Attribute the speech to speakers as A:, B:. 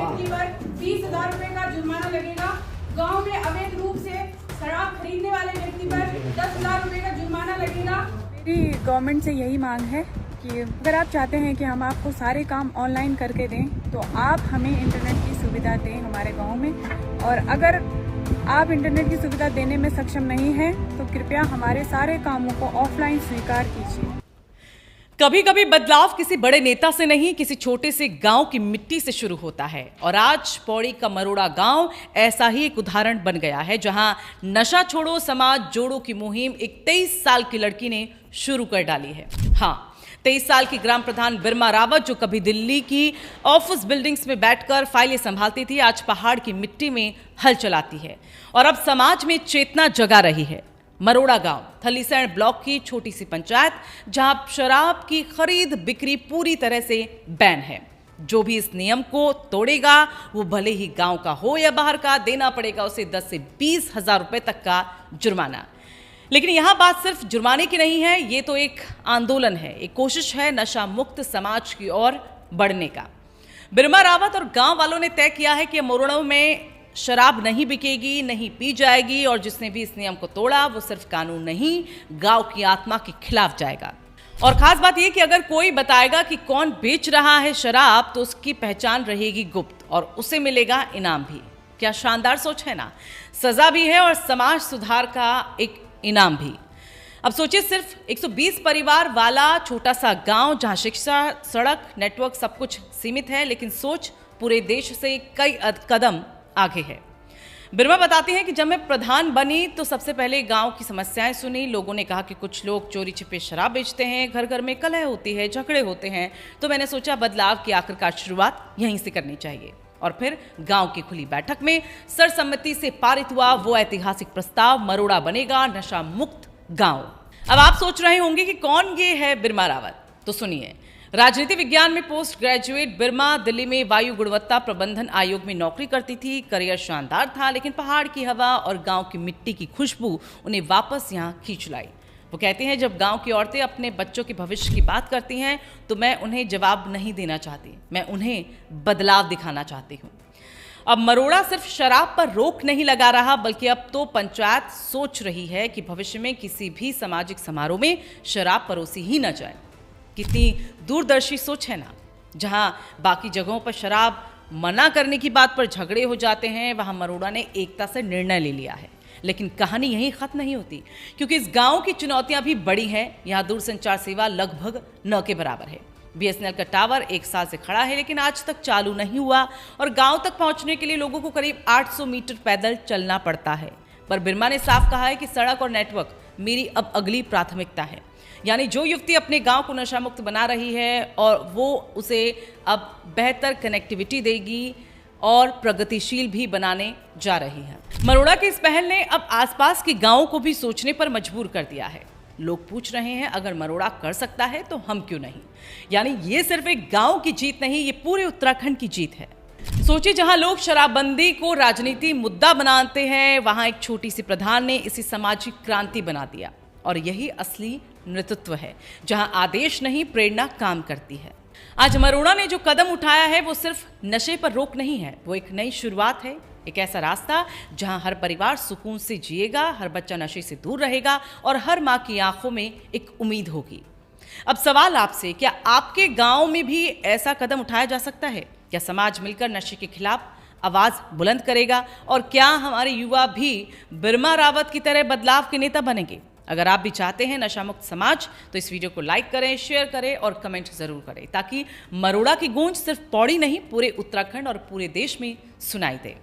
A: व्यक्ति पर 20,000 रुपए का जुर्माना लगेगा। गांव में अवैध रूप से शराब खरीदने वाले व्यक्ति पर 10,000 रुपए का जुर्माना लगेगा।
B: मेरी गवर्नमेंट से यही मांग है कि अगर आप चाहते हैं कि हम आपको सारे काम ऑनलाइन करके दें तो आप हमें इंटरनेट की सुविधा दें हमारे गांव में, और अगर आप इंटरनेट की सुविधा देने में सक्षम नहीं हैं तो कृपया हमारे सारे कामों को ऑफलाइन स्वीकार कीजिए।
C: कभी कभी बदलाव किसी बड़े नेता से नहीं, किसी छोटे से गांव की मिट्टी से शुरू होता है। और आज पौड़ी का मरोड़ा गांव ऐसा ही एक उदाहरण बन गया है, जहां नशा छोड़ो समाज जोड़ो की मुहिम एक 23 साल की लड़की ने शुरू कर डाली है। हाँ, 23 साल की ग्राम प्रधान बिरमा रावत, जो कभी दिल्ली की ऑफिस बिल्डिंग्स में बैठकर फाइलें संभालती थी, आज पहाड़ की मिट्टी में हल चलाती है और अब समाज में चेतना जगा रही है। मरोड़ा गांव थलीसैंण ब्लॉक की छोटी सी पंचायत, जहां शराब की खरीद बिक्री पूरी तरह से बैन है। जो भी इस नियम को तोड़ेगा वो भले ही गांव का हो या बाहर का, देना पड़ेगा उसे 10 से 20 हजार रुपए तक का जुर्माना। लेकिन यहां बात सिर्फ जुर्माने की नहीं है, ये तो एक आंदोलन है, एक कोशिश है नशा मुक्त समाज की ओर बढ़ने का। बिरमा रावत और गांव वालों ने तय किया है कि मरोड़ा में शराब नहीं बिकेगी, नहीं पी जाएगी, और जिसने भी इस नियम को तोड़ा वो सिर्फ कानून नहीं, गांव की आत्मा के खिलाफ जाएगा। और खास बात यह कि अगर कोई बताएगा कि कौन बेच रहा है शराब तो उसकी पहचान रहेगी गुप्त और उसे मिलेगा इनाम भी। क्या शानदार सोच है ना, सजा भी है और समाज सुधार का एक इनाम भी। अब सोचिए, सिर्फ 120 परिवार वाला छोटा सा गांव, जहां शिक्षा, सड़क, नेटवर्क सब कुछ सीमित है, लेकिन सोच पूरे देश से कई कदम आगे है। बिरमा बताती हैं कि जब मैं प्रधान बनी तो सबसे पहले गांव की समस्याएं सुनी। लोगों ने कहा कि कुछ लोग चोरी छिपे शराब बेचते हैं, घर घर में कलह होती है, झगड़े होते हैं। तो मैंने सोचा बदलाव की आखिरकार शुरुआत यहीं से करनी चाहिए। और फिर गांव की खुली बैठक में सर्वसम्मति से पारित हुआ वो ऐतिहासिक प्रस्ताव, मरोड़ा बनेगा नशा मुक्त गांव। अब आप सोच रहे होंगे कि कौन ये है बिरमा रावत, तो सुनिए। राजनीति विज्ञान में पोस्ट ग्रेजुएट बिरमा दिल्ली में वायु गुणवत्ता प्रबंधन आयोग में नौकरी करती थी। करियर शानदार था, लेकिन पहाड़ की हवा और गांव की मिट्टी की खुशबू उन्हें वापस यहां खींच लाई। वो कहती हैं, जब गांव की औरतें अपने बच्चों के भविष्य की बात करती हैं तो मैं उन्हें जवाब नहीं देना चाहती, मैं उन्हें बदलाव दिखाना चाहती हूँ। अब मरोड़ा सिर्फ शराब पर रोक नहीं लगा रहा, बल्कि अब तो पंचायत सोच रही है कि भविष्य में किसी भी सामाजिक समारोह में शराब परोसी ही न जाए। कितनी दूरदर्शी सोच है ना। जहां बाकी जगहों पर शराब मना करने की बात पर झगड़े हो जाते हैं, वहां मरोड़ा ने एकता से निर्णय ले लिया है। लेकिन कहानी यहीं खत्म नहीं होती, क्योंकि इस गांव की चुनौतियां भी बड़ी हैं। यहां दूरसंचार सेवा लगभग न के बराबर है। BSNL का टावर 1 साल से खड़ा है, लेकिन आज तक चालू नहीं हुआ और गांव तक पहुंचने के लिए लोगों को करीब 800 मीटर पैदल चलना पड़ता है। पर बिरमा ने साफ कहा है कि सड़क और नेटवर्क मेरी अब अगली प्राथमिकता है। यानी जो युवती अपने गांव को नशा मुक्त बना रही है और वो उसे अब बेहतर कनेक्टिविटी देगी और प्रगतिशील भी बनाने जा रही है। मरोड़ा की इस पहल ने अब आसपास के गांवों को भी सोचने पर मजबूर कर दिया है। लोग पूछ रहे हैं, अगर मरोड़ा कर सकता है तो हम क्यों नहीं। यानी ये सिर्फ एक गांव की जीत नहीं, ये पूरे उत्तराखंड की जीत है। सोचिए, जहां लोग शराबबंदी को राजनीति मुद्दा बनाते हैं, वहां एक छोटी सी प्रधान ने इसी सामाजिक क्रांति बना दिया। और यही असली नेतृत्व है, जहां आदेश नहीं प्रेरणा काम करती है। आज मरोड़ा ने जो कदम उठाया है वो सिर्फ नशे पर रोक नहीं है, वो एक नई शुरुआत है। एक ऐसा रास्ता जहां हर परिवार सुकून से जिएगा, हर बच्चा नशे से दूर रहेगा और हर माँ की आंखों में एक उम्मीद होगी। अब सवाल आपसे, क्या आपके गांव में भी ऐसा कदम उठाया जा सकता है? क्या समाज मिलकर नशे के खिलाफ आवाज बुलंद करेगा? और क्या हमारे युवा भी बिरमा रावत की तरह बदलाव के नेता बनेंगे? अगर आप भी चाहते हैं नशा मुक्त समाज तो इस वीडियो को लाइक करें, शेयर करें और कमेंट जरूर करें, ताकि मरोड़ा की गूंज सिर्फ पौड़ी नहीं, पूरे उत्तराखंड और पूरे देश में सुनाई दे।